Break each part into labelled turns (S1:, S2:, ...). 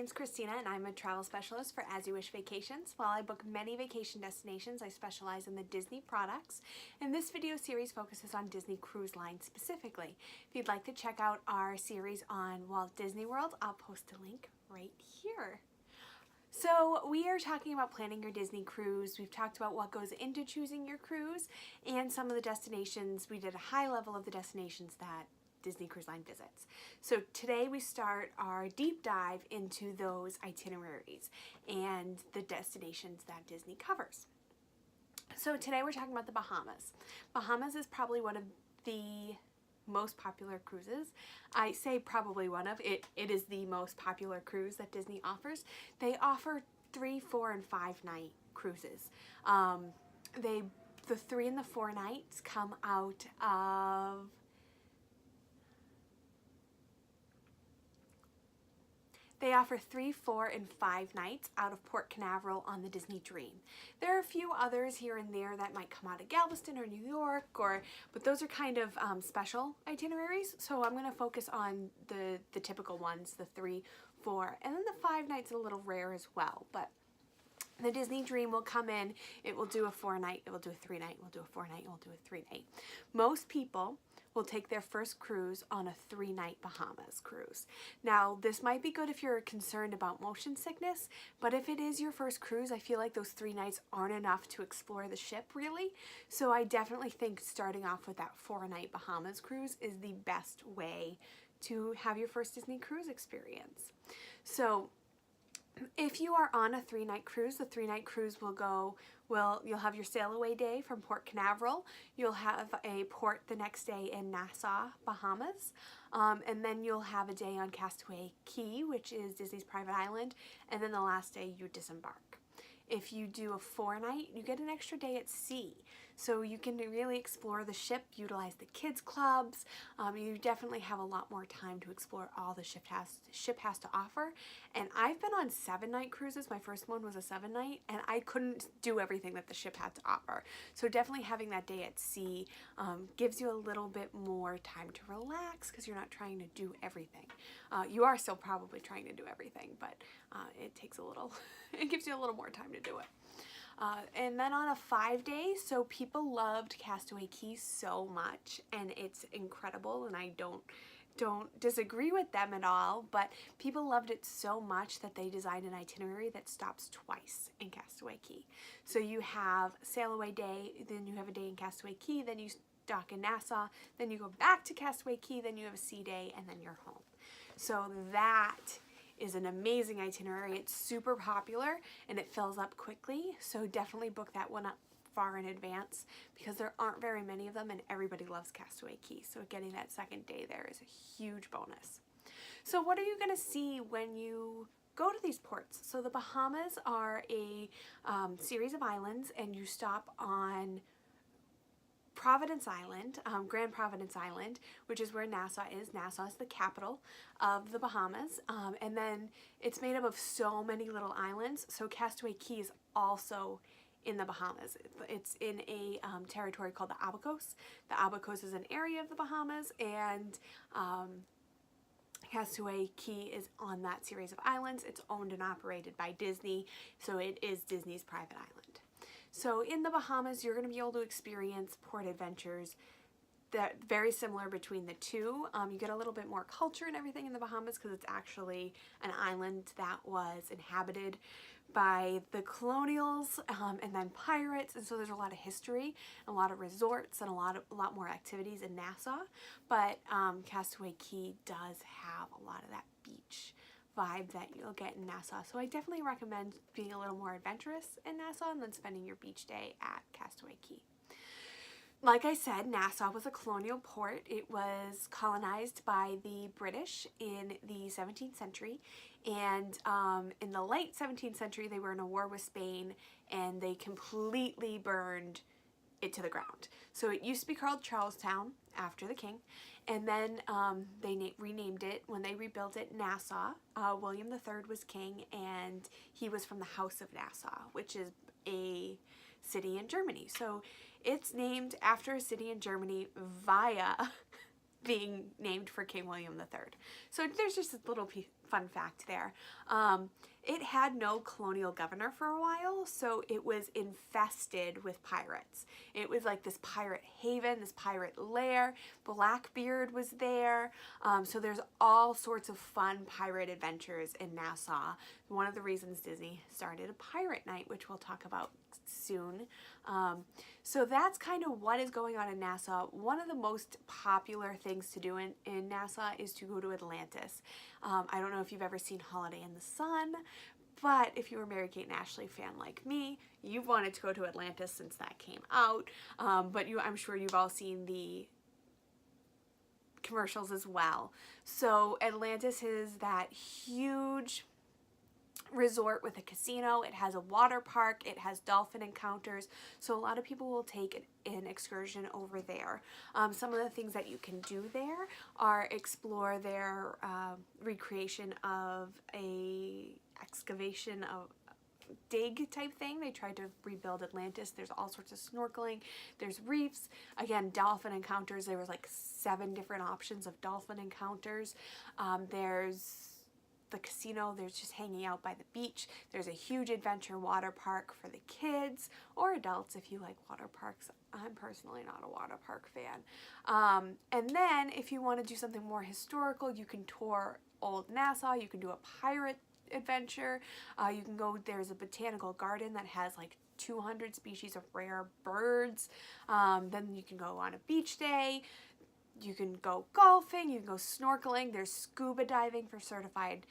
S1: name's Christina and I'm a travel specialist for As You Wish Vacations. While I book many vacation destinations, I specialize in the Disney products, and this video series focuses on Disney Cruise Line specifically. If you'd like to check out our series on Walt Disney World, I'll post a link right here. So we are talking about planning your Disney cruise. We've talked about what goes into choosing your cruise and some of the destinations. We did a high level of the destinations that Disney Cruise Line visits. So today we start our deep dive into those itineraries and the destinations that Disney covers. So today we're talking about the Bahamas. Bahamas is probably one of the most popular cruises. I say probably one of, it is the most popular cruise that Disney offers. They offer 3, 4, and 5 night cruises. The 3 and the 4 nights come out of They offer 3, 4, and 5 nights out of Port Canaveral on the Disney Dream. There are a few others here and there that might come out of Galveston or New York, but those are kind of special itineraries. So I'm going to focus on the typical ones, the 3, 4, and then the 5 nights are a little rare as well. But the Disney Dream will come in, it will do a 4 night, it will do a 3 night, it will do a 4 night, it will do a 3 night. Most people will take their first cruise on a 3 night Bahamas cruise. Now, this might be good if you're concerned about motion sickness, but if it is your first cruise, I feel like those 3 nights aren't enough to explore the ship really. So I definitely think starting off with that 4 night Bahamas cruise is the best way to have your first Disney cruise experience. So if you are on a 3 night cruise, the 3 night cruise you'll have your sail away day from Port Canaveral. You'll have a port the next day in Nassau, Bahamas. And then you'll have a day on Castaway Cay, which is Disney's private island. And then the last day you disembark. If you do a 4 night, you get an extra day at sea. So you can really explore the ship, utilize the kids clubs. You definitely have a lot more time to explore all the ship has to offer. And I've been on 7 night cruises. My first one was a 7 night, and I couldn't do everything that the ship had to offer. So definitely having that day at sea gives you a little bit more time to relax because you're not trying to do everything. You are still probably trying to do everything, but it takes a little, it gives you a little more time to do it. And then on a 5 day, so people loved Castaway Cay so much, and it's incredible, and I don't disagree with them at all, but people loved it so much that they designed an itinerary that stops twice in Castaway Cay. So you have sail away day, then you have a day in Castaway Cay, then you dock in Nassau, then you go back to Castaway Cay, then you have a sea day, and then you're home. So that is an amazing itinerary. It's super popular and it fills up quickly, so definitely book that one up far in advance because there aren't very many of them and everybody loves Castaway Cay, so getting that second day there is a huge bonus. So what are you going to see when you go to these ports? So the Bahamas are a series of islands, and you stop on Providence Island, Grand Providence Island, which is where Nassau is. Nassau is the capital of the Bahamas, and then it's made up of so many little islands. So Castaway Cay is also in the Bahamas. It's in a territory called the Abacos. The Abacos is an area of the Bahamas, and Castaway Cay is on that series of islands. It's owned and operated by Disney, so it is Disney's private island. So in the Bahamas, you're going to be able to experience port adventures that are very similar between the two. You get a little bit more culture and everything in the Bahamas because it's actually an island that was inhabited by the colonials and then pirates, and so there's a lot of history, a lot of resorts, and a lot more activities in Nassau. But Castaway Cay does have a lot of that beach vibe that you'll get in Nassau. So I definitely recommend being a little more adventurous in Nassau and then spending your beach day at Castaway Cay. Like I said, Nassau was a colonial port. It was colonized by the British in the 17th century, and in the late 17th century they were in a war with Spain and they completely burned it to the ground. So it used to be called Charlestown after the king, and then they renamed it when they rebuilt it Nassau. William III was king, and he was from the House of Nassau, which is a city in Germany. So it's named after a city in Germany via being named for King William III. So there's just a little fun fact there. It had no colonial governor for a while, so it was infested with pirates. It was like this pirate haven, this pirate lair. Blackbeard was there. So there's all sorts of fun pirate adventures in Nassau. One of the reasons Disney started a pirate night, which we'll talk about soon. So that's kind of what is going on in Nassau. One of the most popular things to do in Nassau is to go to Atlantis. I don't know if you've ever seen Holiday in the Sun, but if you're a Mary-Kate and Ashley fan like me, you've wanted to go to Atlantis since that came out. But I'm sure you've all seen the commercials as well. So Atlantis is that huge resort with a casino. It has a water park. It has dolphin encounters. So a lot of people will take an excursion over there. Some of the things that you can do there are explore their recreation of a excavation of dig type thing. They tried to rebuild Atlantis. There's all sorts of snorkeling. There's reefs. Again, dolphin encounters. There was like 7 different options of dolphin encounters. There's the casino. There's just hanging out by the beach. There's a huge adventure water park for the kids or adults if you like water parks. I'm personally not a water park fan. And then if you want to do something more historical, you can tour Old Nassau. You can do a pirate adventure. You can go, there's a botanical garden that has like 200 species of rare birds. Then you can go on a beach day. You can go golfing, you can go snorkeling. There's scuba diving for certified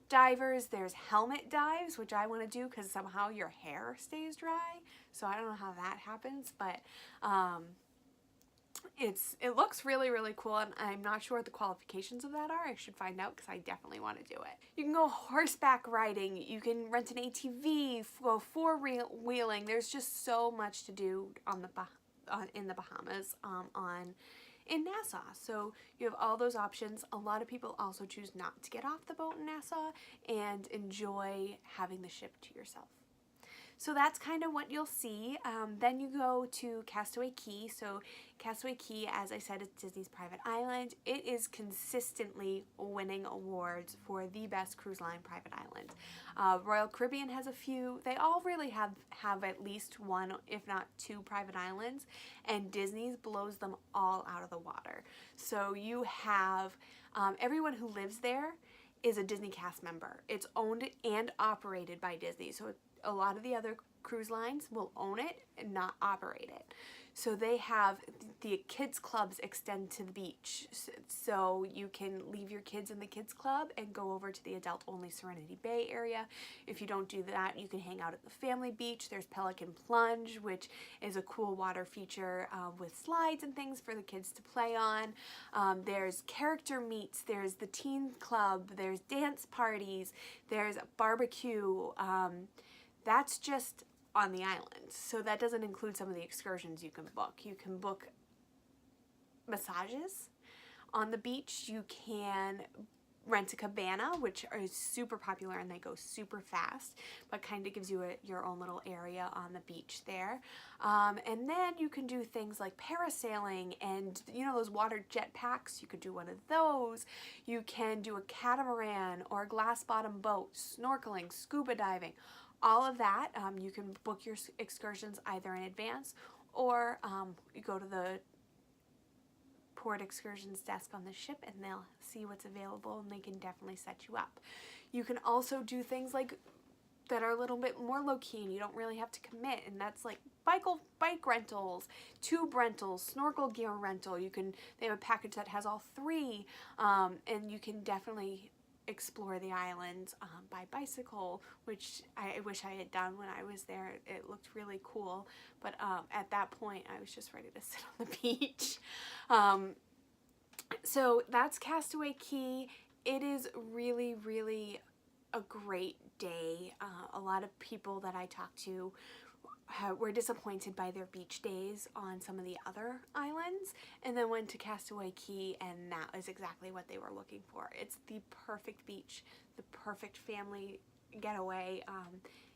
S1: divers. There's helmet dives, which I want to do because somehow your hair stays dry. So I don't know how that happens, but it looks really, really cool, and I'm not sure what the qualifications of that are. I should find out because I definitely want to do it. You can go horseback riding. You can rent an ATV, go four-wheeling. There's just so much to do in the Bahamas in Nassau. So you have all those options. A lot of people also choose not to get off the boat in Nassau and enjoy having the ship to yourself. So that's kind of what you'll see. Then you go to Castaway Cay. So Castaway Cay, as I said, is Disney's private island. It is consistently winning awards for the best cruise line private island. Royal Caribbean has a few. They all really have at least one, if not 2 private islands, and Disney's blows them all out of the water. So you have everyone who lives there is a Disney cast member. It's owned and operated by Disney. So a lot of the other cruise lines will own it and not operate it. So they have the kids clubs extend to the beach. So you can leave your kids in the kids club and go over to the adult only Serenity Bay area. If you don't do that, you can hang out at the family beach. There's Pelican Plunge, which is a cool water feature with slides and things for the kids to play on. There's character meets. There's the teen club. There's dance parties. There's a barbecue. That's just on the island. So that doesn't include some of the excursions you can book. You can book massages on the beach. You can rent a cabana, which is super popular and they go super fast, but kind of gives you your own little area on the beach there. And then you can do things like parasailing and, you know, those water jet packs. You could do one of those. You can do a catamaran or a glass bottom boat, snorkeling, scuba diving. All of that, you can book your excursions either in advance or you go to the port excursions desk on the ship and they'll see what's available and they can definitely set you up. You can also do things like that are a little bit more low-key and you don't really have to commit, and that's like bike rentals, tube rentals, snorkel gear rental. They have a package that has all 3, and you can definitely explore the island by bicycle, which I wish I had done when I was there. It looked really cool, but at that point I was just ready to sit on the beach. So that's Castaway Cay. It is really, really a great day. A lot of people that I talked to were disappointed by their beach days on some of the other islands and then went to Castaway Cay, and that was exactly what they were looking for. It's the perfect beach, the perfect family getaway,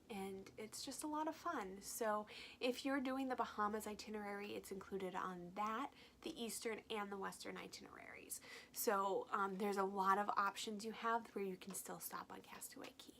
S1: and it's just a lot of fun. So if you're doing the Bahamas itinerary, it's included on that, the Eastern and the Western itinerary. itineraries. So there's a lot of options you have where you can still stop on Castaway Cay.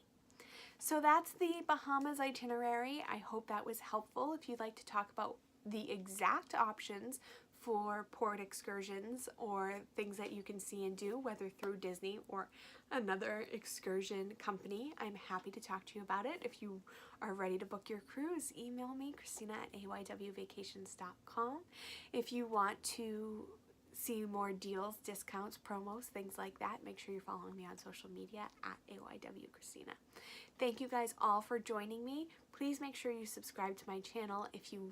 S1: So that's the Bahamas itinerary. I hope that was helpful. If you'd like to talk about the exact options for port excursions or things that you can see and do, whether through Disney or another excursion company, I'm happy to talk to you about it. If you are ready to book your cruise, email me, Christina at aywvacations.com. If you want to see more deals, discounts, promos, things like that, make sure you're following me on social media at aywcristina. Thank you guys all for joining me. Please make sure you subscribe to my channel. If you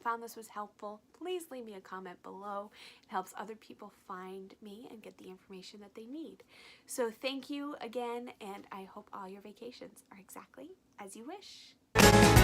S1: found this was helpful, please leave me a comment below. It helps other people find me and get the information that they need. So thank you again, and I hope all your vacations are exactly as you wish.